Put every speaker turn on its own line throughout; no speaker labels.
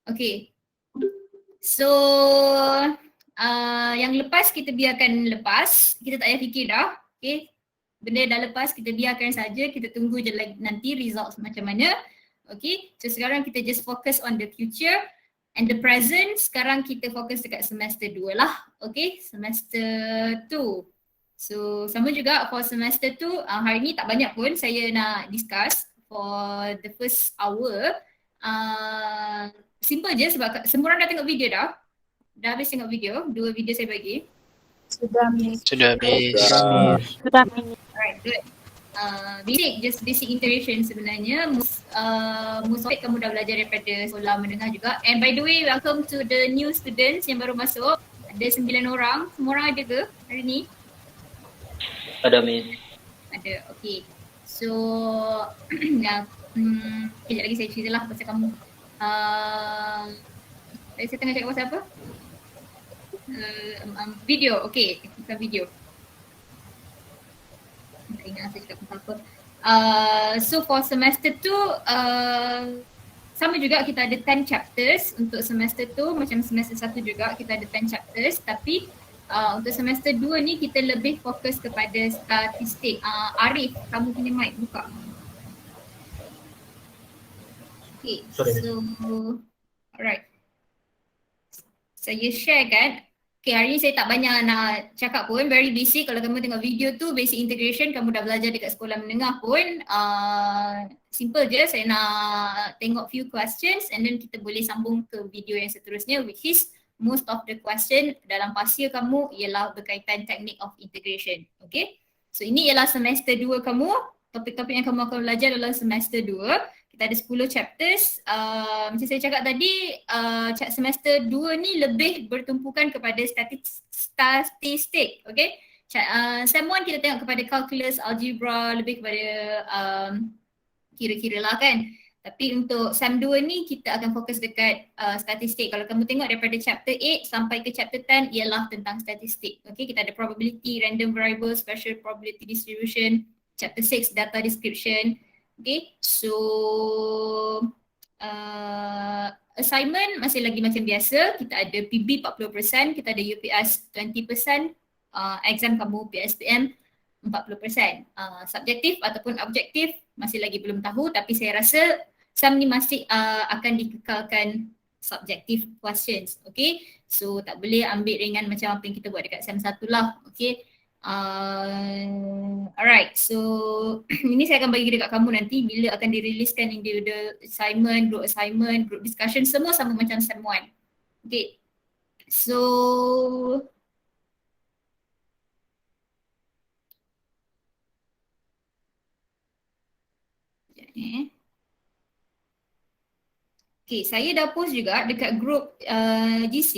Okay. So yang lepas kita biarkan lepas, kita tak payah fikir dah. Okay. Benda dah lepas, kita biarkan saja, kita tunggu je lagi nanti results macam mana. Okay, so sekarang kita just focus on the future and the present. Sekarang kita fokus dekat semester 2 lah. Okay, semester 2. So sama juga for semester 2, hari ni tak banyak pun saya nak discuss for the first hour. Simple je sebab semua orang dah tengok video dah. Dah habis tengok video, 2 video saya bagi.
Sudah, Miss.
Sudah habis.
Sudah, Miss.
Alright, good. Basic integration sebenarnya. Most of it kamu dah belajar daripada sekolah menengah juga. And by the way, welcome to the new students yang baru masuk. Ada 9 orang. Semua orang ada ke hari ni?
Ada, Miss.
Ada, okay. So, kejap lagi saya cerita lah pasal kamu. Saya tengah cakap pasal apa? Video, okay. Bukan video. Tak ingat saya cakap pasal apa. So for semester 2, sama juga kita ada 10 chapters untuk semester 2. Macam semester 1 juga kita ada 10 chapters. Tapi untuk semester 2 ni kita lebih fokus kepada statistik. Arif, kamu punya mic buka. Okay, so alright. Saya share kan. Okay, hari ni saya tak banyak nak cakap pun, very basic. Kalau kamu tengok video tu, basic integration kamu dah belajar dekat sekolah menengah pun. Simple je, saya nak tengok few questions and then kita boleh sambung ke video yang seterusnya, which is most of the question dalam pasir kamu ialah berkaitan teknik of integration. Okay, so ini ialah semester 2 kamu. Topik-topik yang kamu akan belajar dalam semester 2. Kita ada 10 chapters. Macam saya cakap tadi, semester 2 ni lebih bertumpukan kepada statistik. Okay. Sem 1 kita tengok kepada calculus, algebra, lebih kepada kira-kira lah kan. Tapi untuk Sem 2 ni kita akan fokus dekat statistik. Kalau kamu tengok daripada chapter 8 sampai ke chapter 10 ialah tentang statistik. Okay, kita ada probability, random variable, special probability distribution. Chapter 6 data description. Okay, so assignment masih lagi macam biasa. Kita ada PB 40%, kita ada UPS 20%, exam kamu PSPM 40%. Subjektif ataupun objektif masih lagi belum tahu, tapi saya rasa SAM ni masih akan dikekalkan subjective questions. Okay, so tak boleh ambil ringan macam apa yang kita buat dekat SAM 1 lah. Okay. Alright, so ini saya akan bagi dekat kamu nanti bila akan diriliskan individual assignment, group discussion, semua sama macam Sem 1. Okay, so okay, saya dah post juga dekat group GC,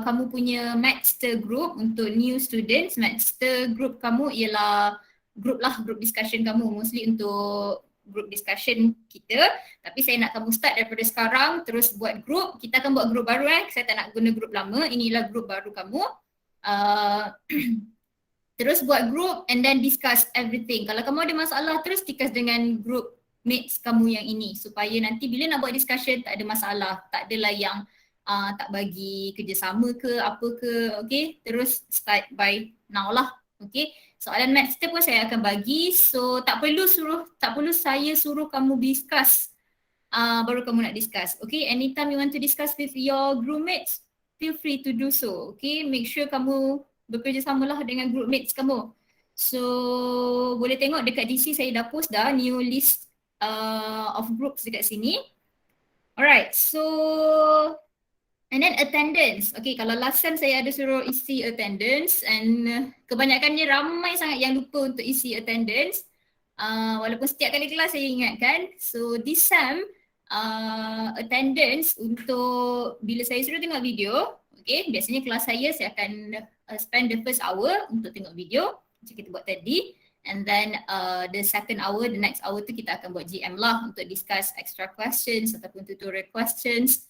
kamu punya Mathster group untuk new students. Mathster group kamu ialah group discussion kamu, mostly untuk group discussion kita. Tapi saya nak kamu start daripada sekarang terus buat group. Kita akan buat group baru saya tak nak guna group lama, inilah group baru kamu. Terus buat group and then discuss everything. Kalau kamu ada masalah terus discuss dengan group mates kamu yang ini supaya nanti bila nak buat discussion tak ada masalah, tak adalah yang tak bagi kerjasama ke apa ke. Okay, terus start by now lah. Okay, soalan Mathster pun saya akan bagi, so tak perlu saya suruh kamu discuss baru kamu nak discuss. Okay, anytime you want to discuss with your group mates, feel free to do so. Okay, make sure kamu bekerjasama lah dengan group mates kamu. So boleh tengok dekat DC saya dah post dah new list of groups dekat sini. Alright, so and then attendance. Okay, kalau last time saya ada suruh isi attendance and kebanyakannya ramai sangat yang lupa untuk isi attendance. Walaupun setiap kali kelas saya ingatkan. So this sem attendance untuk bila saya suruh tengok video, okay, biasanya kelas saya akan spend the first hour untuk tengok video macam kita buat tadi. And then the second hour, the next hour tu kita akan buat GM lah untuk discuss extra questions ataupun tutorial questions.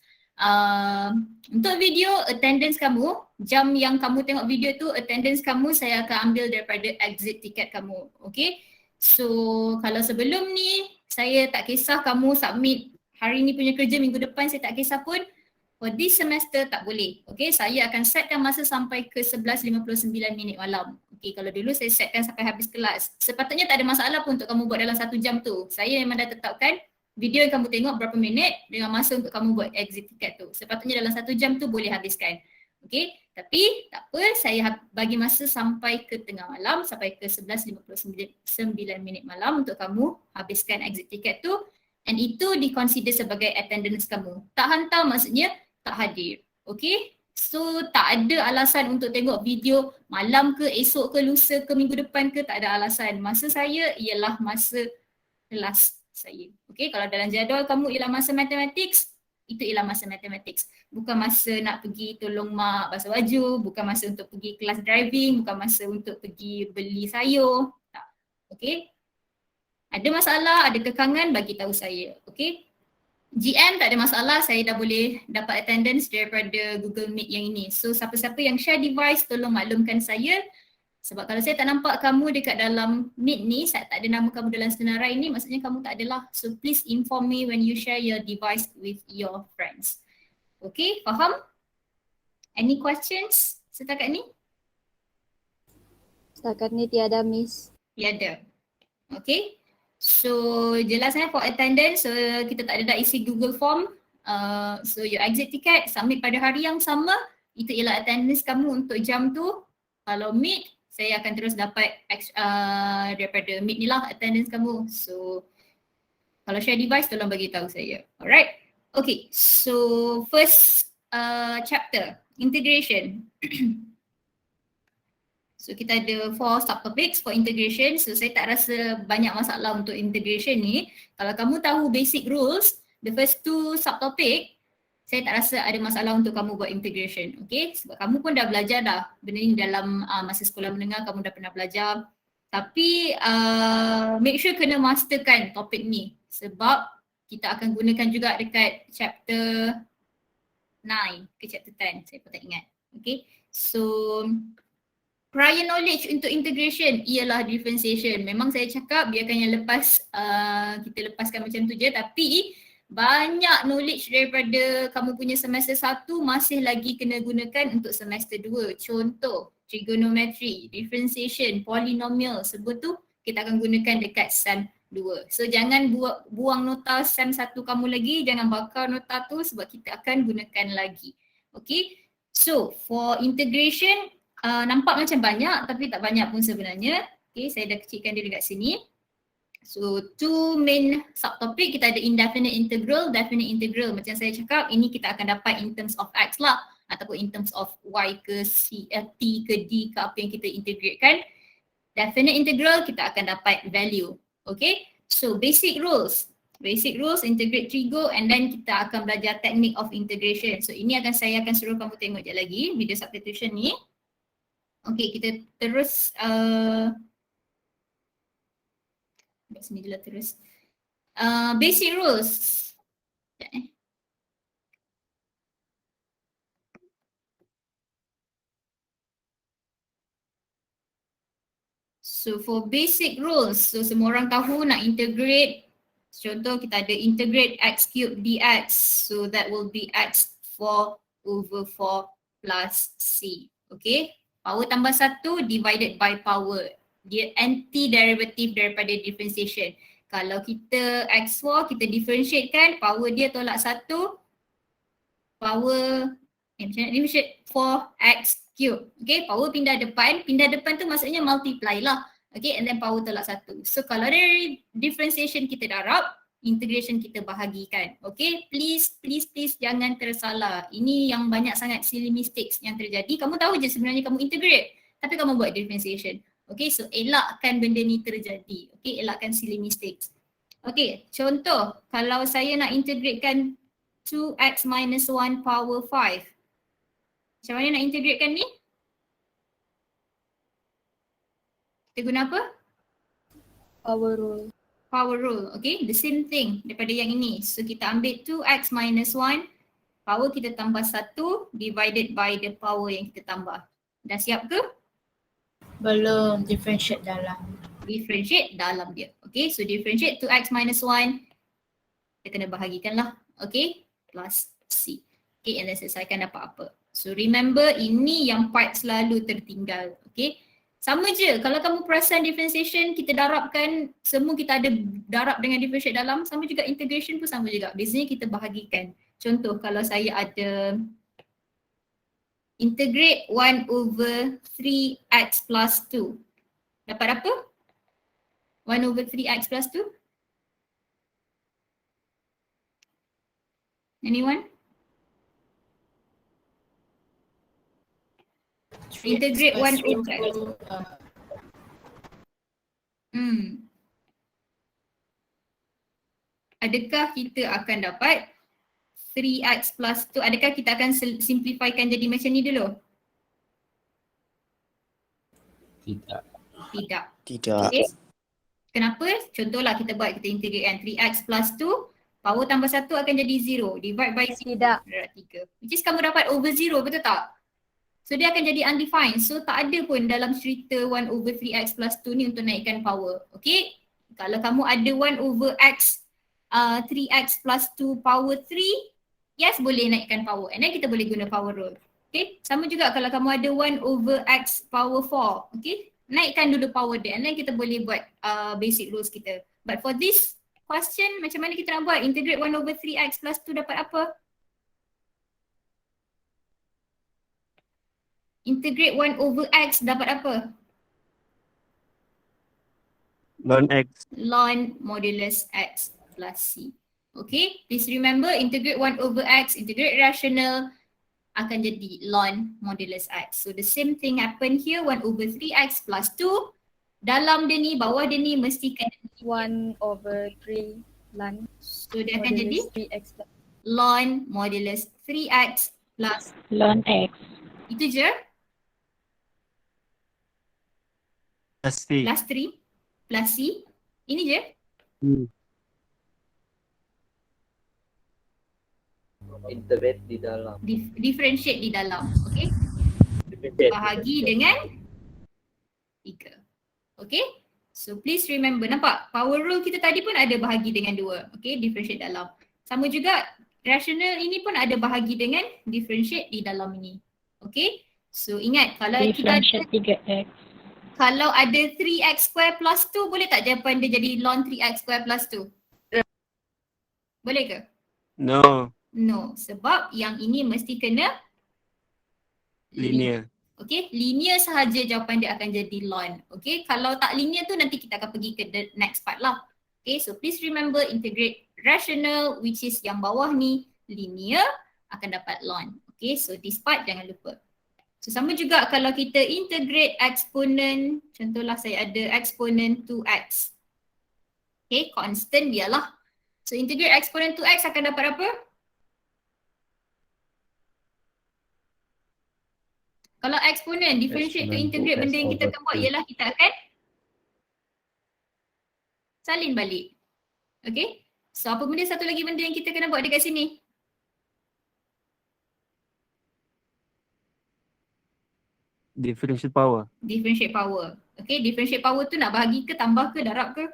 Untuk video, attendance kamu, jam yang kamu tengok video tu, attendance kamu saya akan ambil daripada exit ticket kamu. Okay, so kalau sebelum ni saya tak kisah kamu submit hari ni punya kerja, minggu depan saya tak kisah pun, for this semester tak boleh. Okay, saya akan setkan masa sampai ke 11.59 minit malam. Okay, kalau dulu saya setkan sampai habis kelas. Sepatutnya tak ada masalah pun untuk kamu buat dalam 1 jam tu. Saya memang dah tetapkan video yang kamu tengok berapa minit dengan masa untuk kamu buat exit ticket tu. Sepatutnya dalam 1 jam tu boleh habiskan. Okay, tapi tak apa, saya bagi masa sampai ke tengah malam, sampai ke 11.59 minit malam untuk kamu habiskan exit ticket tu. And itu di-consider sebagai attendance kamu. Tak hantar maksudnya tak hadir. Okay, so tak ada alasan untuk tengok video malam ke, esok ke, lusa ke, minggu depan ke, tak ada alasan. Masa saya ialah masa kelas saya. Okay, kalau dalam jadual kamu ialah masa mathematics, itu ialah masa mathematics. Bukan masa nak pergi tolong mak basuh baju, bukan masa untuk pergi kelas driving, bukan masa untuk pergi beli sayur. Tak. Okay. Ada masalah, ada kekangan, bagi tahu saya. Okay. GM tak ada masalah, saya dah boleh dapat attendance daripada Google Meet yang ini. So siapa-siapa yang share device, tolong maklumkan saya. Sebab kalau saya tak nampak kamu dekat dalam Meet ni, saya tak ada nama kamu dalam senarai ni, maksudnya kamu tak adalah. So please inform me when you share your device with your friends. Okay, faham? Any questions setakat ni?
Setakat ni tiada, Miss.
Tiada. Okay. So jelasnya for attendance, so kita tak ada dah isi Google Form. So your exit ticket submit pada hari yang sama, itu ialah attendance kamu untuk jam tu. Kalau Meet, saya akan terus dapat daripada Meet ni lah attendance kamu. So kalau share device, tolong bagi tahu saya. Alright. Okay, so first chapter, integration. So kita ada 4 subtopics for integration. So saya tak rasa banyak masalah untuk integration ni. Kalau kamu tahu basic rules, the first 2 subtopic, saya tak rasa ada masalah untuk kamu buat integration. Okay, sebab kamu pun dah belajar dah benda ni dalam masa sekolah menengah, kamu dah pernah belajar. Tapi make sure kena masterkan topik ni. Sebab kita akan gunakan juga dekat chapter 9 ke chapter 10, saya pun tak ingat. Okay, so prior knowledge untuk integration ialah differentiation. Memang saya cakap biarkan yang lepas kita lepaskan macam tu je, tapi banyak knowledge daripada kamu punya semester 1 masih lagi kena gunakan untuk semester 2. Contoh, trigonometry, differentiation, polynomial, semua tu kita akan gunakan dekat SEM 2. So jangan buang nota SEM 1 kamu lagi, jangan bakar nota tu sebab kita akan gunakan lagi. Okay, so for integration, nampak macam banyak tapi tak banyak pun sebenarnya. Okay, saya dah kecilkan dia dekat sini. So 2 main subtopic, kita ada indefinite integral, definite integral. Macam saya cakap, ini kita akan dapat in terms of x lah, ataupun in terms of y ke c, t ke d ke apa yang kita integratekan. Definite integral kita akan dapat value. Okay, so basic rules. Basic rules, integrate trigo, and then kita akan belajar technique of integration. So ini saya akan suruh kamu tengok je lagi video substitution ni. Okay, kita terus sini dulu terus. Basic rules. So for basic rules, so semua orang tahu nak integrate. Contoh kita ada integrate x cube dx. So that will be x4 over 4 plus c. Okay. Power tambah 1 divided by power. Dia anti-derivative daripada differentiation. Kalau kita x4, kita differentiatekan, power dia tolak 1. Power, macam mana differentiate 4x cube. Okay, power pindah depan tu maksudnya multiply lah. Okay, and then power tolak 1. So kalau dari differentiation kita darab, integration kita bahagikan. Okay, please jangan tersalah. Ini yang banyak sangat silly mistakes yang terjadi. Kamu tahu je sebenarnya kamu integrate, tapi kamu buat differentiation. Okay, so elakkan benda ni terjadi. Okay, elakkan silly mistakes. Okay, contoh kalau saya nak integratekan 2x minus 1 power 5. Macam mana nak integratekan ni? Kita guna apa?
Power rule.
Power rule, okay, the same thing daripada yang ini. So kita ambil 2x minus 1, power kita tambah 1 divided by the power yang kita tambah. Dah siap ke?
Belum, differentiate dalam.
Differentiate dalam dia. Okay, so differentiate 2x minus 1 Kita kena bahagikan lah. Okay, plus C. Okay, and then selesaikan dapat apa. So remember, ini yang part selalu tertinggal. Okay, sama je kalau kamu perasan differentiation kita darabkan, semua kita ada darab dengan differentiate dalam, sama juga integration pun sama juga. Biasanya kita bahagikan. Contoh kalau saya ada integrate 1 over 3x plus 2. Dapat apa? 1 over 3x plus 2? Anyone? Integrate 1 over x. Adakah kita akan dapat 3x plus 2? Adakah kita akan simplifykan jadi macam ni dulu?
Tidak.
Tidak.
Tidak.
Okay. Kenapa? Contohlah kita buat, kita integrate kan 3x plus 2, power tambah 1 akan jadi 0. Divide by 0.
Tidak.
3. Which is kamu dapat over 0, betul tak? So dia akan jadi undefined. So tak ada pun dalam cerita 1 over 3x plus 2 ni untuk naikkan power. Okay. Kalau kamu ada 1 over x 3x plus 2 power 3, yes boleh naikkan power. And then kita boleh guna power rule. Okay. Sama juga kalau kamu ada 1 over x power 4. Okay. Naikkan dulu power dia. And then kita boleh buat basic rules kita. But for this question, macam mana kita nak buat? Integrate 1 over 3x plus 2 dapat apa? Integrate 1 over x dapat apa?
Ln x.
Ln modulus x plus c. Okay, please remember integrate 1 over x, integrate rational akan jadi ln modulus x. So the same thing happen here, 1 over 3x plus 2. Dalam dia ni, bawah dia ni mesti kena
1 over 3 ln.
So dia akan jadi
3x plus.
ln modulus 3x plus
Ln x.
itu je,
Plus C.
plus 3 plus c. Ini je.
Integrate di dalam.
Differentiate di dalam. Okay.
Differentiate.
Bahagi dengan 3. Okay. So please remember, nampak power rule kita tadi pun ada bahagi dengan 2. Okay, differentiate dalam. Sama juga rational ini pun ada bahagi dengan differentiate di dalam ini. Okay. So ingat kalau kita
Differentiate 3x.
kalau ada 3x square plus 2, boleh tak jawapan dia jadi ln 3x square plus 2? Boleh ke?
No.
No, sebab yang ini mesti kena
Linear.
Okay, linear sahaja jawapan dia akan jadi ln. Okay, kalau tak linear tu nanti kita akan pergi ke the next part lah. Okay, so please remember integrate rational which is yang bawah ni linear akan dapat ln. Okay, so this part jangan lupa. So sama juga kalau kita integrate exponent, contohlah saya ada exponent 2x. Okay, constant biarlah. So integrate exponent 2x akan dapat apa? Kalau exponent, differentiate ke integrate, benda yang kita akan buat ialah kita akan salin balik. Okay, so apa benda satu lagi benda yang kita kena buat dekat sini?
Differential power.
Differentiate power. Okay, differentiate power tu nak bahagi ke, tambah ke, darab ke?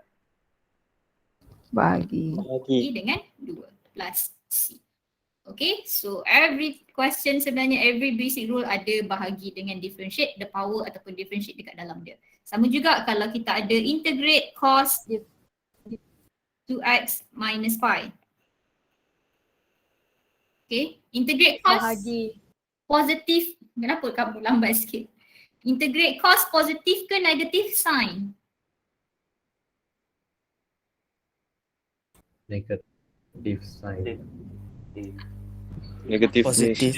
Bagi.
Bahagi dengan 2 plus C. Okay, so every question sebenarnya, every basic rule ada bahagi dengan differentiate the power ataupun differentiate dekat dalam dia. Sama juga kalau kita ada integrate cos 2x minus pi. Okay, integrate cos
Bahagi.
positif. Kenapa kamu lambat sikit? Integrate cos positif ke negatif sign?
Negative sign.
Negatif.
Positif.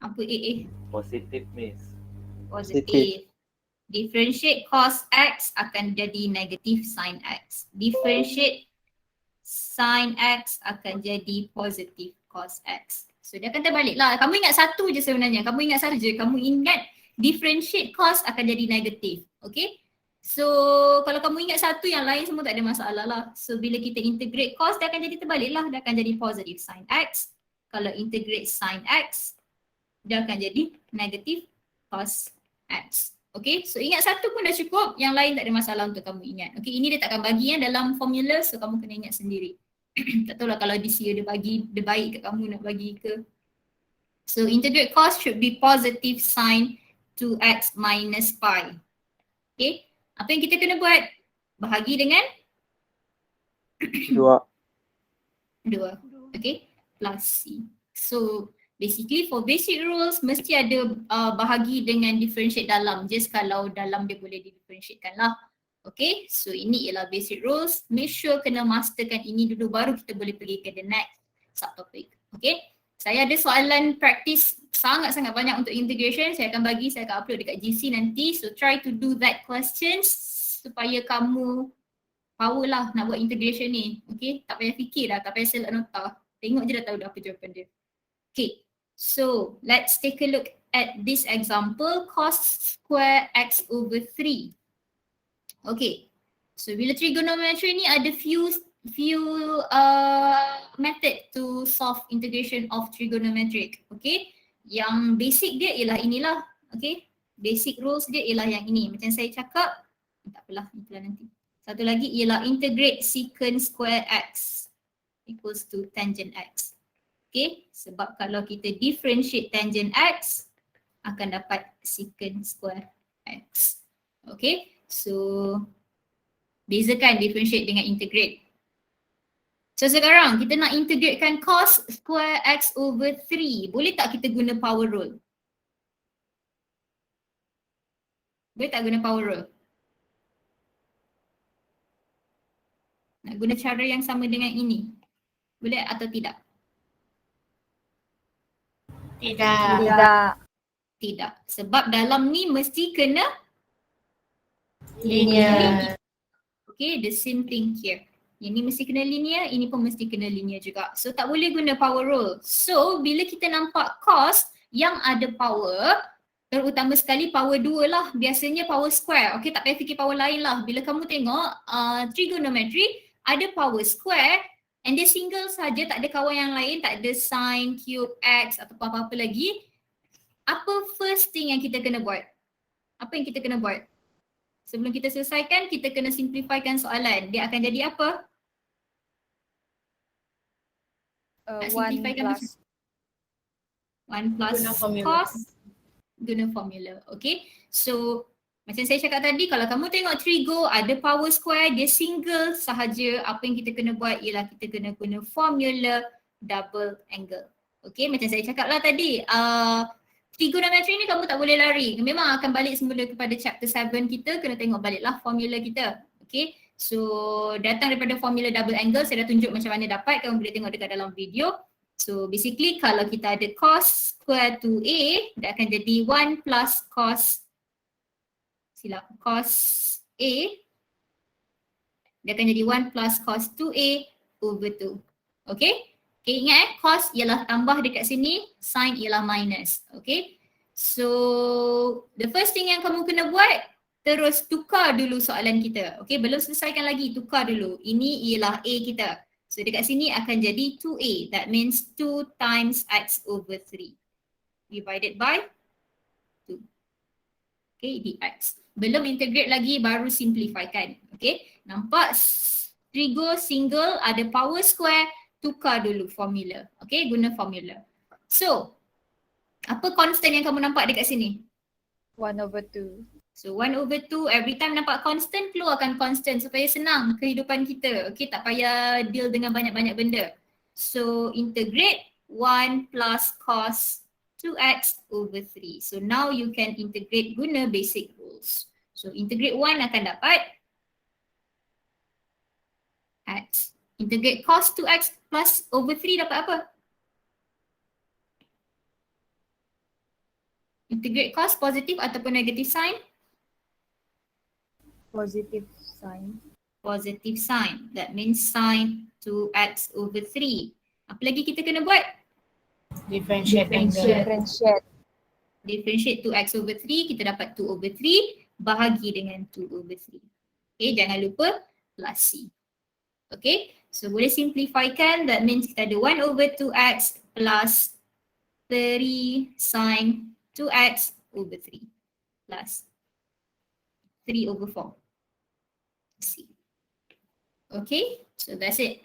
Apa
Positive miss.
Positif. Differentiate cos x akan jadi negatif sin x. Differentiate sin x akan jadi positif cos x. So dia akan terbalik lah. Kamu ingat satu je sebenarnya. Kamu ingat satu je. Kamu ingat differentiate cos akan jadi negatif. Okay. So kalau kamu ingat satu, yang lain semua tak ada masalah lah. So bila kita integrate cos, dia akan jadi terbalik lah. Dia akan jadi positif sin x. Kalau integrate sin x, dia akan jadi negatif cos x. Okay, so ingat satu pun dah cukup, yang lain tak ada masalah untuk kamu ingat. Okay, ini dia takkan bagi dalam formula, so kamu kena ingat sendiri. Tak tahulah kalau this year dia bagi, dia baik kat kamu nak bagi ke. So integrate cost should be positive sign 2x minus pi. Okay, apa yang kita kena buat? Bahagi dengan
2.
2. Okay, plus C. So basically for basic rules mesti ada bahagi dengan differentiate dalam. Just kalau dalam dia boleh di-differentiatekan lah. Okay, so ini ialah basic rules. Make sure kena masterkan ini dulu baru kita boleh pergi ke the next subtopic. Okay, saya ada soalan praktis sangat-sangat banyak untuk integration. Saya akan upload dekat GC nanti. So try to do that questions supaya kamu power lah nak buat integration ni. Okay, tak payah fikir dah, tak payah select nota. Tengok je dah tahu dah apa jawapan dia. Okay, so let's take a look at this example, cos square x over 3. Okay, so bila trigonometry ni ada few method to solve integration of trigonometric. Okay, yang basic dia ialah inilah. Okay, basic rules dia ialah yang ini. Macam saya cakap, tak apalah, itulah nanti. Satu lagi ialah integrate secant square x equals to tangent x. Okay, sebab kalau kita differentiate tangent x akan dapat secant square x. Okay, so bezakan differentiate dengan integrate. So sekarang kita nak integratekan cos square x over 3. Boleh tak kita guna power rule? Boleh tak guna power rule? Nak guna cara yang sama dengan ini. Boleh atau tidak?
Tidak.
Tidak.
Tidak. Sebab dalam ni mesti kena
Linear.
okay, the same thing here. Yang ni mesti kena linear, ini pun mesti kena linear juga. So tak boleh guna power rule. So bila kita nampak cos yang ada power, terutama sekali power 2 lah. Biasanya power square. Okay, tak payah fikir power lain lah. Bila kamu tengok trigonometry, ada power square and dia single saja, tak ada kawan yang lain, tak ada sin, cube, x atau apa-apa lagi. Apa first thing yang kita kena buat? Apa yang kita kena buat? Sebelum kita selesaikan, kita kena simplifykan soalan. Dia akan jadi apa? Nak
1
simplifykan
plus.
macam 1 plus
Guna formula.
cos, guna formula. Okay, so macam saya cakap tadi, kalau kamu tengok trigo ada power square, dia single sahaja. Apa yang kita kena buat ialah kita kena guna formula double angle. Okay, macam saya cakap lah tadi, trigonometry ni kamu tak boleh lari. Memang akan balik semula kepada chapter 7 kita, kena tengok baliklah formula kita. Okay, so datang daripada formula double angle, saya dah tunjuk macam mana dapat, kamu boleh tengok dekat dalam video. So basically kalau kita ada cos square 2a, dia akan jadi 1 plus cos, cos A, dia akan jadi 1 plus cos 2A over 2. Okay? Okay, ingat cos ialah tambah dekat sini, sin ialah minus. Okay? So, the first thing yang kamu kena buat, terus tukar dulu soalan kita. Okay, belum selesaikan lagi, tukar dulu. Ini ialah A kita. So, dekat sini akan jadi 2A. That means 2 times x over 3. Divided by 2. Okay, dx. Belum integrate lagi, baru simplifykan. Okay, nampak trigo single ada power square, tukar dulu formula. Okay, guna formula. So, apa constant yang kamu nampak dekat sini?
1 over 2.
So 1 over 2, every time nampak constant, keluarkan constant supaya senang kehidupan kita. Okay, tak payah deal dengan banyak-banyak benda. So integrate 1 plus cos 2x over 3. So now you can integrate guna basic rules. So integrate 1 akan dapat x. Integrate cos 2x plus over 3 dapat apa? Integrate cos positif ataupun negative sign?
Positive sign.
Positive sign. That means sin 2x over 3. Apa lagi kita kena buat?
Differentiate angle.
Differentiate.
Differentiate 2x over 3, kita dapat 2 over 3 bahagi dengan 2 over 3. Okay, jangan lupa plus C. Okay, so boleh simplifykan, that means kita ada 1 over 2x plus 3 sin 2x over 3 plus 3/4. C. Okay, so that's it.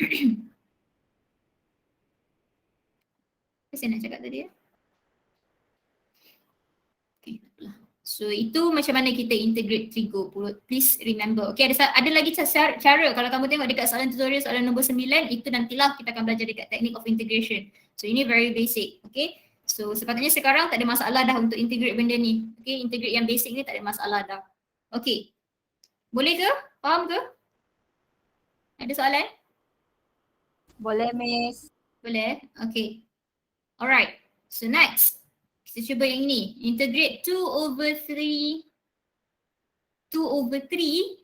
Apa saya nak cakap tadi ya? Okay, takpelah. So itu macam mana kita integrate trigo. Please remember. Okay, ada lagi cara kalau kamu tengok dekat soalan tutorial soalan nombor 9, itu nantilah kita akan belajar dekat technique of integration. So ini very basic. Okay, so sepatutnya sekarang tak ada masalah dah untuk integrate benda ni. Okay, integrate yang basic ni tak ada masalah dah. Okay, boleh ke? Faham ke? Ada soalan?
Boleh, Miss.
Boleh? Okay. Alright. So next. Kita cuba yang ini. Integrate 2/3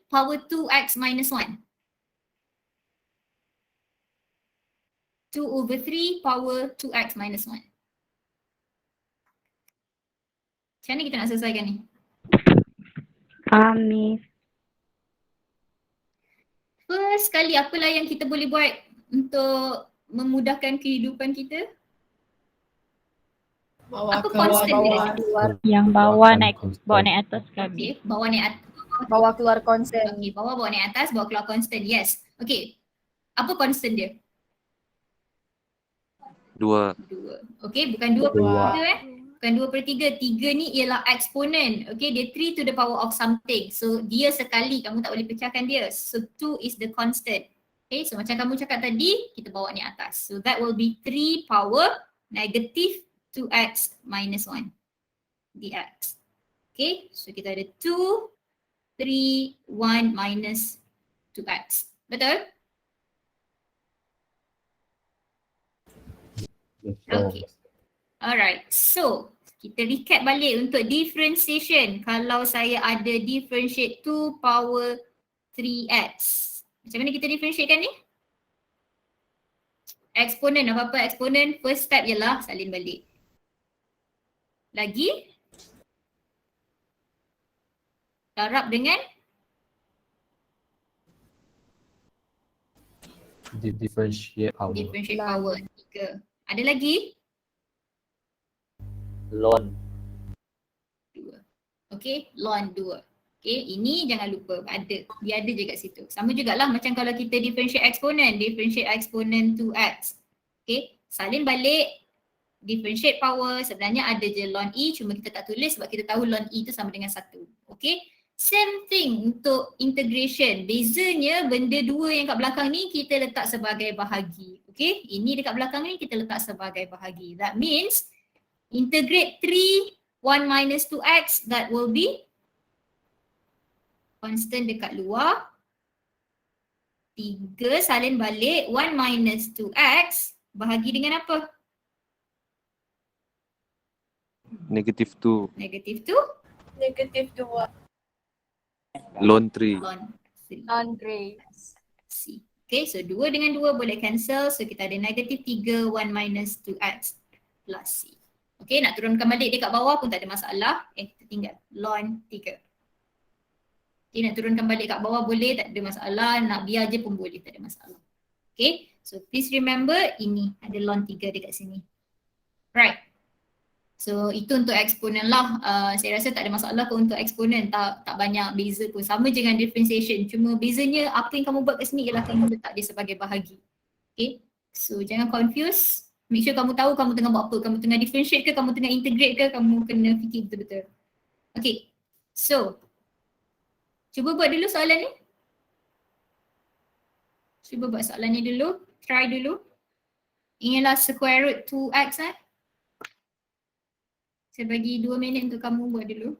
power 2x minus 1. 2/3 power 2x minus 1. Macam mana kita nak selesaikan ni?
Miss.
First kali apalah yang kita boleh buat untuk memudahkan kehidupan kita?
Bawa
Apa
ke
constant dia?
Keluar,
Yang bawah naik atas
Okay,
kami.
bawa naik atas.
bawa keluar konsen.
Okay, bawa naik atas, bawa keluar constant. Yes. Okay. Apa constant dia?
2.
2. Okay, bukan 2/3 Bukan 2/3. 3 ni ialah eksponen. Okay, dia 3 to the power of something. So dia sekali, kamu tak boleh pecahkan dia. So 2 is the constant. Okay, so macam kamu cakap tadi, kita bawa ni atas. So that will be 3 power negative 2x minus 1 dx. Okay, so kita ada 2, 3, 1 minus 2x. Betul? Okay. Alright, so kita recap balik untuk differentiation. Kalau saya ada differentiate 2 power 3x. Macam mana kita differentiatekan ni? Eksponen, apa-apa eksponen, first step ialah salin balik. Lagi? Darab dengan?
Differentiate power.
Differentiate power 3. Ada lagi?
Lon.
2. Okay, ln 2. Okay, ini jangan lupa ada. Dia ada je kat situ. Sama jugalah macam kalau kita differentiate exponent 2x. Okay, salin balik, differentiate power, sebenarnya ada je ln e, cuma kita tak tulis sebab kita tahu ln e tu sama dengan 1. Okay, same thing untuk integration. Bezanya benda dua yang kat belakang ni kita letak sebagai bahagi. Okay, ini dekat belakang ni kita letak sebagai bahagi. That means integrate 3, 1 minus 2x, that will be constant dekat luar. 3 salin balik, 1 minus 2x, bahagi dengan apa?
Negative 2.
Negative 2,
Negatif 2.
Ln 3.
ln 3.
Andre.
C. Okay, so 2 dengan 2 boleh cancel. So kita ada negative 3, 1 minus 2x plus C. Okay, nak turunkan balik dekat bawah pun tak ada masalah. Tertinggal. Ln 3. Okay, nak turunkan balik kat bawah boleh, tak ada masalah. Nak biar je pun boleh, tak ada masalah. Okay, so please remember ini ada ln 3 dekat sini. Right. So itu untuk eksponen lah. Saya rasa tak ada masalah pun untuk eksponen. Tak banyak beza pun. Sama je dengan differentiation. Cuma bezanya apa yang kamu buat kat sini ialah kamu letak dia sebagai bahagi. Okay, so jangan confuse. Make sure kamu tahu kamu tengah buat apa. Kamu tengah differentiate ke, kamu tengah integrate ke, kamu kena fikir betul-betul. Okay, so cuba buat dulu soalan ni. Cuba buat soalan ni dulu. Try dulu. Inilah square root 2x Saya bagi 2 minit untuk kamu buat dulu.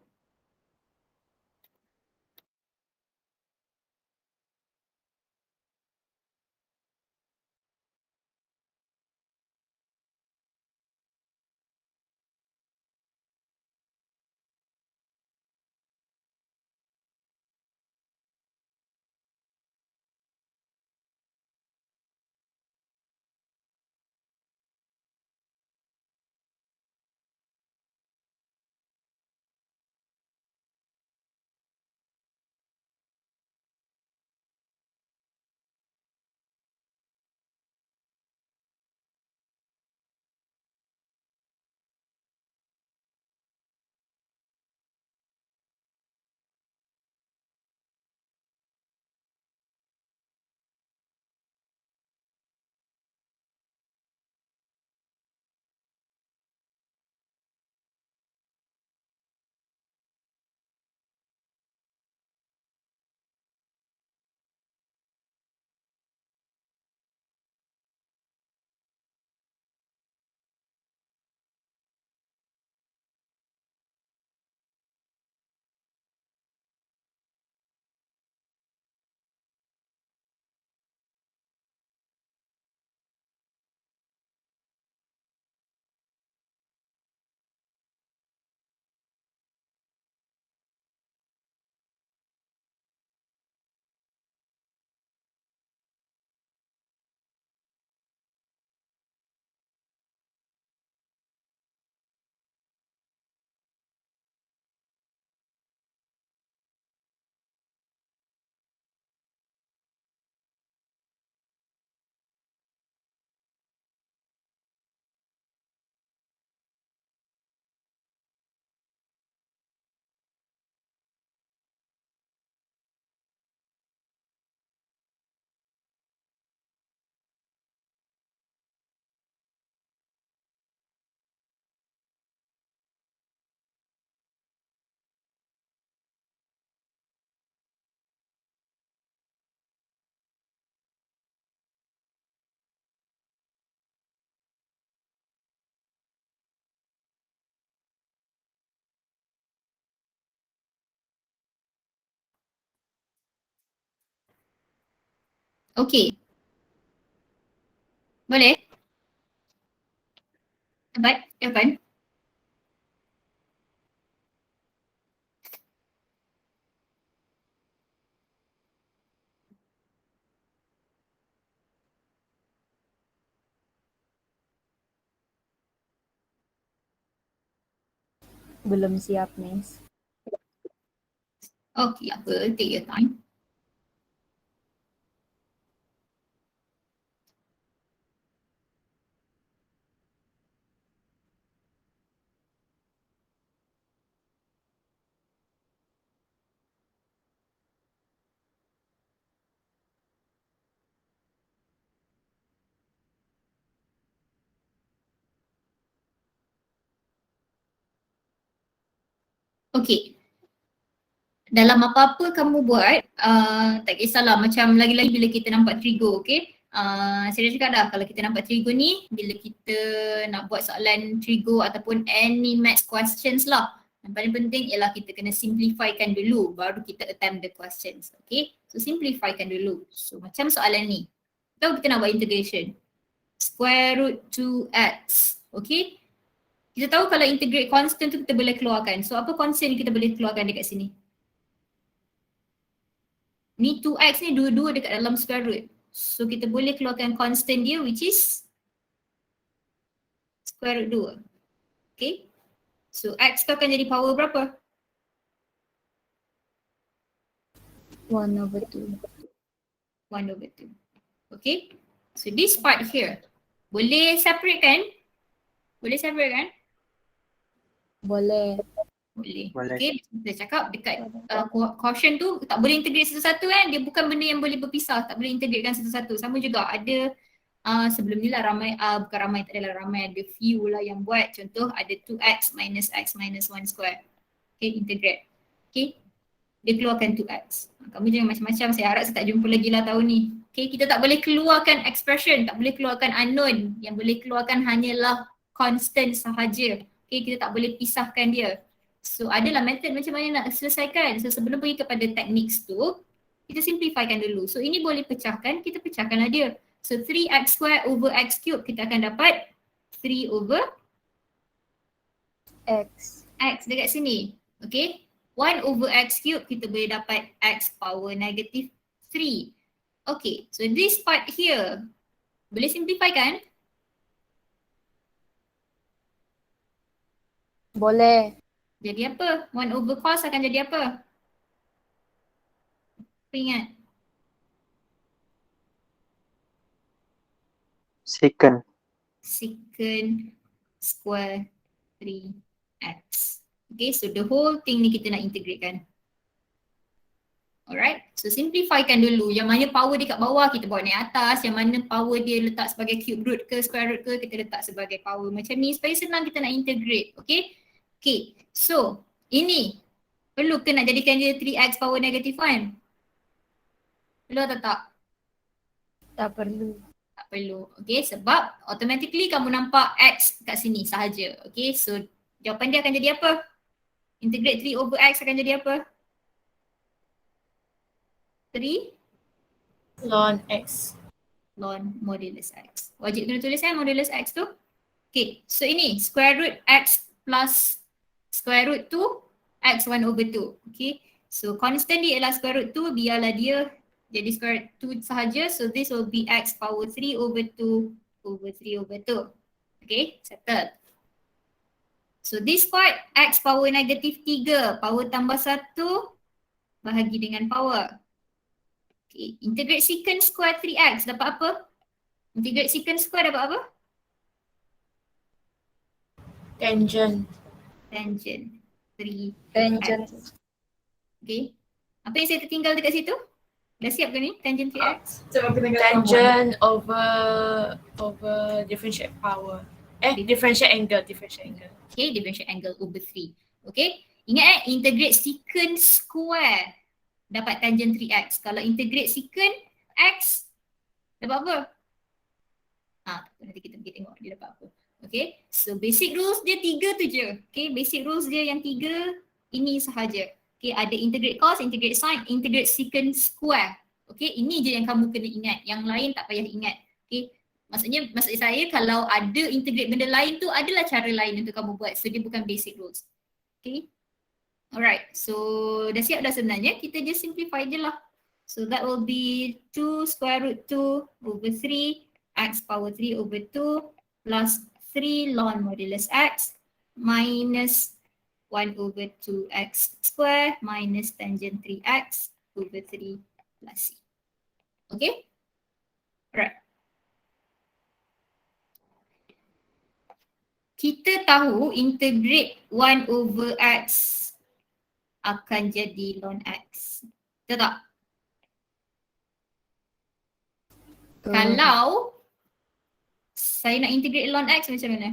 Okay. Boleh? Baik, Irfan.
Belum siap, Miss.
Okay, apa? Take your time. Okay. Dalam apa-apa kamu buat, tak kisahlah macam lagi-lagi bila kita nampak trigo, okay? Saya dah cakap dah kalau kita nampak trigo ni, bila kita nak buat soalan trigo ataupun any maths questions lah, yang paling penting ialah kita kena simplifykan dulu baru kita attempt the questions, okay? So simplifykan dulu. So macam soalan ni, tahu kita nak buat integration. Square root 2x, okay? Kita tahu kalau integrate constant tu kita boleh keluarkan. So apa constant kita boleh keluarkan dekat sini? Ni 2x ni dua-dua dekat dalam square root. So kita boleh keluarkan constant dia which is square root 2. Okay. So x tu akan jadi power berapa?
1/2.
1/2. Okay. So this part here, boleh separate kan? Boleh separate kan?
Boleh.
Boleh.
Boleh.
Okay, kita cakap dekat quotient tu tak boleh integrate satu-satu kan, dia bukan benda yang boleh berpisah, tak boleh integratekan satu-satu. Sama juga ada sebelum ni lah ramai, bukan ramai, tak adalah ramai, ada few lah yang buat. Contoh ada 2x minus x minus 1 square. Okay, integrate. Okay, dia keluarkan 2x. Kamu jangan macam-macam, saya harap saya tak jumpa lagi lah tahun ni. Okay, kita tak boleh keluarkan expression, tak boleh keluarkan unknown. Yang boleh keluarkan hanyalah constant sahaja. Okay, kita tak boleh pisahkan dia. So adalah method macam mana nak selesaikan. So sebelum pergi kepada techniques tu, kita simplifykan dulu. So ini boleh pecahkan, kita pecahkanlah dia. So 3x square over x cube kita akan dapat 3 over
X.
x dekat sini. Okay, 1 over x cube kita boleh dapat x power negative 3. Okay, so this part here boleh simplifykan?
Boleh.
Jadi apa? 1 over cos akan jadi apa? Apa ingat?
Second.
Secant square 3x. Okay, so the whole thing ni kita nak integratekan. Alright, so simplifykan dulu. Yang mana power dia kat bawah kita bawa naik atas. Yang mana power dia letak sebagai cube root ke square root ke, kita letak sebagai power macam ni supaya senang kita nak integrate. Okay, okay, so ini perlu ke nak jadikan dia 3x power negative 1? Perlu atau tak?
Tak perlu.
Tak perlu. Okay, sebab automatically kamu nampak x kat sini sahaja. Okay, so jawapan dia akan jadi apa? Integrate 3 over x akan jadi apa? 3
ln x.
ln modulus x. Wajib kena tulis kan modulus x tu? Okay, so ini square root x plus square root 2 x 1 over 2. Okay, so constant dia ialah square root 2, biarlah dia jadi square root 2 sahaja. So this will be x power 3 over 2 over 3 over 2. Okay, settle. So this part x power negative 3, power tambah 1 bahagi dengan power. Okay, integrate secant square 3x dapat apa? Integrate secant square dapat apa?
Tangent.
Tangent 3x.
Tangent.
Okay, apa yang saya tertinggal dekat situ? Dah siap ke ni tangent 3x?
Tangent over differential power. Differential angle.
Okay, differential angle over 3. Okay, ingat integrate secant square dapat tangent 3x. Kalau integrate secant x dapat apa? Nanti kita pergi tengok dia dapat apa. Okay, so basic rules dia 3 tu je. Okay, basic rules dia yang 3 ini sahaja. Okay, ada integrate cos, integrate sin, integrate secant square. Okay, ini je yang kamu kena ingat. Yang lain tak payah ingat. Okay, maksud saya kalau ada integrate benda lain tu adalah cara lain untuk kamu buat. So dia bukan basic rules. Okay. Alright, so dah siap dah sebenarnya. Kita just simplify je lah. So that will be 2 square root 2 over 3 x power 3 over 2 plus 3 ln modulus x minus 1 over 2x square minus tangent 3x over 3 plus c. Okay? Alright. Kita tahu integrate 1 over x akan jadi ln x. Betul tak? Kalau saya nak integrate ln x macam mana?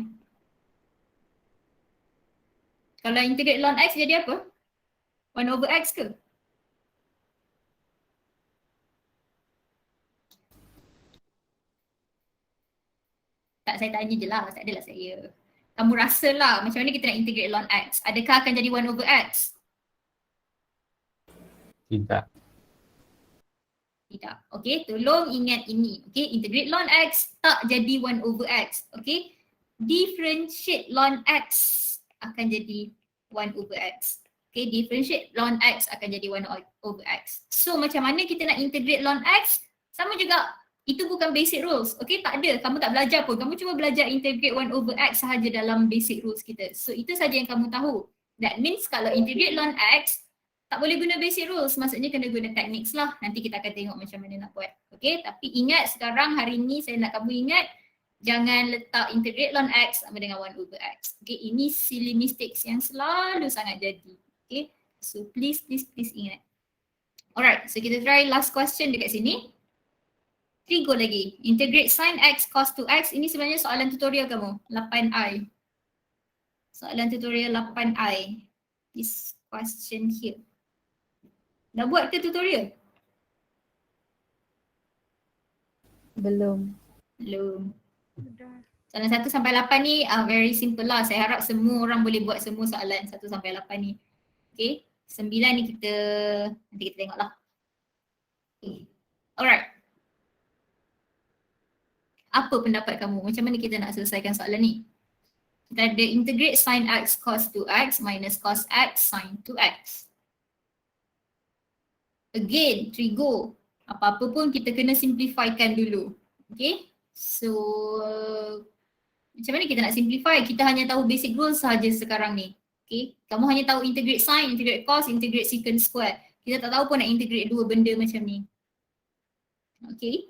Kalau integrate ln x jadi apa? 1 over x ke? Tak, saya tanya je lah. Tak adalah saya. Kamu rasalah macam mana kita nak integrate ln x. Adakah akan jadi 1 over x?
Tidak.
Tidak. Okay, tolong ingat ini. Okay, integrate ln x tak jadi 1 over x. Okay, differentiate ln x akan jadi 1 over x. Okay, differentiate ln x akan jadi 1 over x. So macam mana kita nak integrate ln x? Sama juga. Itu bukan basic rules. Okay, tak ada. Kamu tak belajar pun. Kamu cuma belajar integrate 1 over x sahaja dalam basic rules kita. So itu saja yang kamu tahu. That means kalau integrate ln x, tak boleh guna basic rules, maksudnya kena guna techniques lah. Nanti kita akan tengok macam mana nak buat. Okay, tapi ingat sekarang hari ni saya nak kamu ingat, jangan letak integrate ln x sama dengan 1 over x. Okay, ini silly mistakes yang selalu sangat jadi. Okay, so please ingat. Alright, so kita try last question dekat sini. 3 go lagi. Integrate sin x cos 2x. Ini sebenarnya soalan tutorial kamu, 8i. Soalan tutorial 8i. This question here. Dah buat ke tutorial?
Belum.
Belum. Soalan 1 sampai 8 ni very simple lah. Saya harap semua orang boleh buat semua soalan 1 sampai 8 ni. Okay. 9 ni nanti kita tengok lah. Okay. Alright. Apa pendapat kamu? Macam mana kita nak selesaikan soalan ni? Kita ada integrate sin x cos 2x minus cos x sin 2x. Again, 3 go. Apa-apa pun kita kena simplifykan dulu. Okay. So, macam mana kita nak simplify? Kita hanya tahu basic rules sahaja sekarang ni. Okay. Kamu hanya tahu integrate sin, integrate cos, integrate secant square. Kita tak tahu pun nak integrate dua benda macam ni. Okay.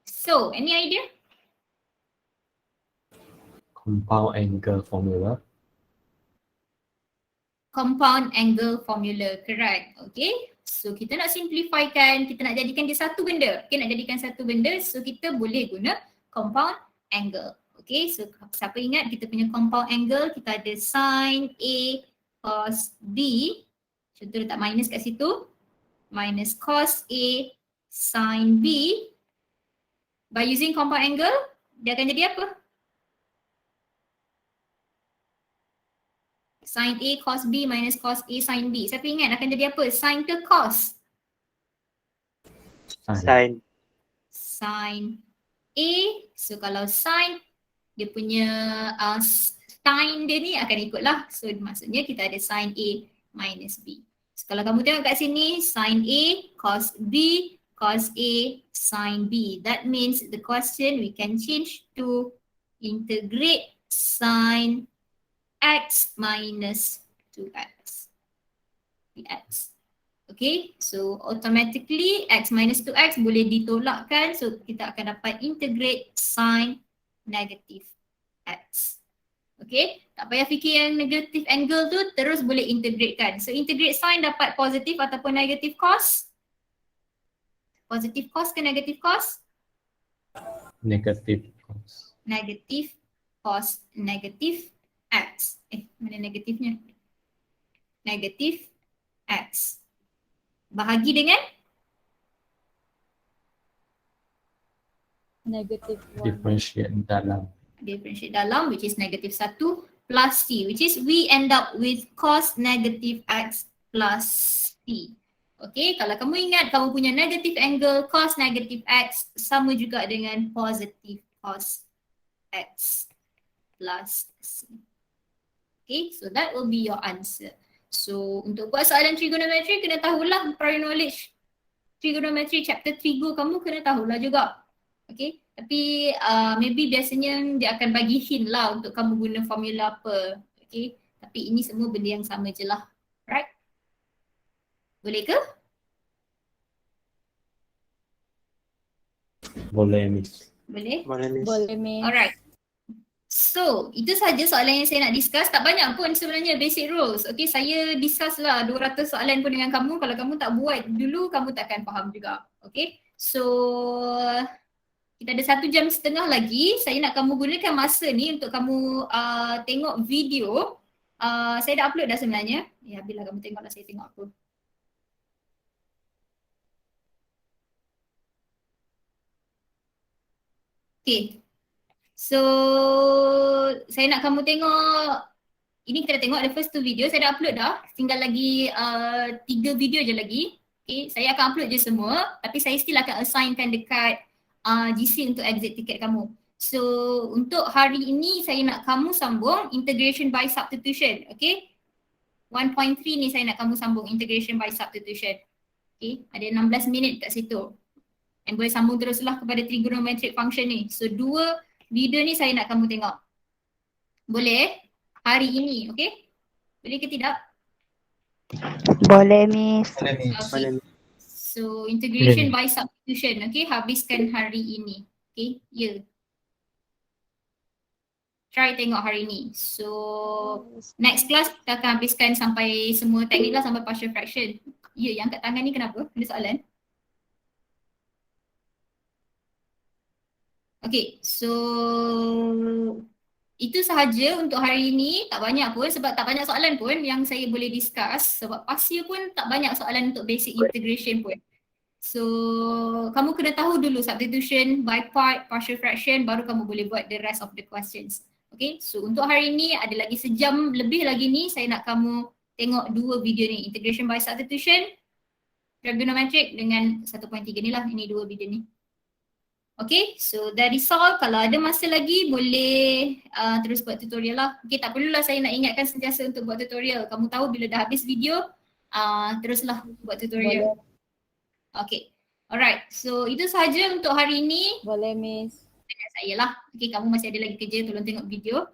So, any idea?
Compound angle formula.
Compound angle formula, correct. Okay. So kita nak simplifykan, kita nak jadikan dia satu benda. Okay, nak jadikan satu benda, so kita boleh guna compound angle. Okay, so siapa ingat kita punya compound angle, kita ada sin A cos B. Contoh letak minus kat situ. Minus cos A sin B. By using compound angle, dia akan jadi apa? Sin A cos B minus cos A sin B. Siapa ingat akan jadi apa? Sin ke cos?
Sin.
Sin A. So kalau sin, dia punya sin dia ni akan ikutlah. So maksudnya kita ada sin A minus B. So kalau kamu tengok kat sini, sin A cos B cos A sin B. That means the question we can change to integrate sin x minus 2x dx. Okay, so automatically x minus 2x boleh ditolakkan, so kita akan dapat integrate sin negative x. Okay, tak payah fikir yang negative angle tu, terus boleh integratekan. So integrate sin dapat positif ataupun negative cos? Positive cos ke negative cos?
Negative cos.
Negative cos negative x. Mana negatifnya? Negative x. Bahagi dengan?
Negative 1.
Differentiate dalam.
Differentiate dalam, which is negative 1 plus c, which is we end up with cos negative x plus c. Okay, kalau kamu ingat kamu punya negative angle cos negative x sama juga dengan positive cos x plus c. Okay, so that will be your answer. So untuk buat soalan trigonometry kena tahulah prior knowledge. Trigonometry chapter trigo kamu kena tahulah juga. Okay, tapi maybe biasanya dia akan bagi hint lah untuk kamu guna formula apa. Okay, tapi ini semua benda yang sama je lah. Right? Boleh ke?
Boleh, Miss.
Boleh?
Boleh Miss.
Boleh Miss.
Alright. So, itu saja soalan yang saya nak discuss. Tak banyak pun sebenarnya basic rules. Okay, saya discuss lah 200 soalan pun dengan kamu. Kalau kamu tak buat dulu, kamu takkan faham juga. Okay, so kita ada 1 jam setengah lagi. Saya nak kamu gunakan masa ni untuk kamu tengok video. Saya dah upload dah sebenarnya. Ya, bila kamu tengok lah saya tengok apa. Okay. So, saya nak kamu tengok, ini kita dah tengok the first 2 video, saya dah upload dah. Tinggal lagi 3 video je lagi. Okay, saya akan upload je semua, tapi saya still akan assignkan dekat GC untuk exit tiket kamu. So, untuk hari ini saya nak kamu sambung integration by substitution. Okay, 1.3 ni saya nak kamu sambung integration by substitution. Okay, ada 16 minit kat situ. And boleh sambung teruslah kepada trigonometric function ni. So 2 video ni saya nak kamu tengok. Boleh? Hari ini, okay? Boleh ke tidak?
Boleh, Miss.
Okay. So integration by substitution, okay? Habiskan hari ini. Okay? Ya. Try tengok hari ini. So next class kita akan habiskan sampai semua teknik lah, sampai partial fraction. Ya, yang kat tangan ni kenapa? Ada soalan? Okay, so itu sahaja untuk hari ini. Tak banyak pun sebab tak banyak soalan pun yang saya boleh discuss. Sebab pasir pun tak banyak soalan untuk basic integration pun. So kamu kena tahu dulu substitution, by part, partial fraction, baru kamu boleh buat the rest of the questions. Okay, so untuk hari ini ada lagi sejam lebih lagi ni. Saya nak kamu tengok 2 video ni. Integration by substitution, trigonometric dengan 1.3 ni lah. Ini 2 video ni. Okay, so that is all. Kalau ada masa lagi boleh terus buat tutorial lah. Okay, tak perlulah saya nak ingatkan sentiasa untuk buat tutorial. Kamu tahu bila dah habis video, teruslah buat tutorial. Okay, alright. So itu sahaja untuk hari ini.
Boleh Miss.
Dengan saya lah. Okay, kamu masih ada lagi kerja, tolong tengok video.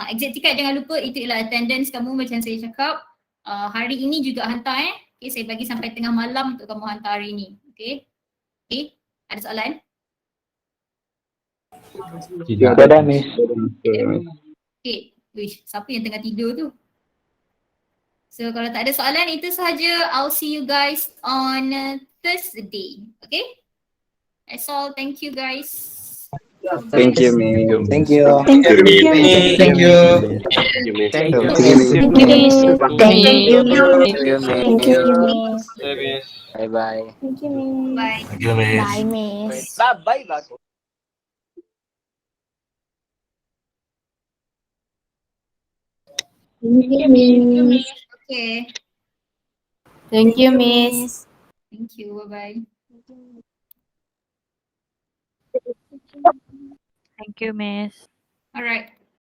Exit ticket jangan lupa, itu ialah attendance kamu macam saya cakap. Hari ini juga hantar Okay, saya bagi sampai tengah malam untuk kamu hantar hari ini. Okay, okay. Ada soalan?
Tidak.
Ada Miss.
Okay, wish, siapa yang tengah tidur tu? So kalau tak ada soalan, itu sahaja. I'll see you guys on Thursday. Okay? That's all. Thank you guys.
Thank you Miss.
Thank you.
Thank you.
Thank you.
Thank you
Thank you, Miss. Thank you.
Thank you Miss.
Bye bye.
Thank you Miss.
Bye.
Thank you, Miss.
Bye Miss.
Bye bye.
Thank you Miss.
Okay.
Thank you Miss.
Thank you. Bye-bye.
Thank you, Miss.
Alright.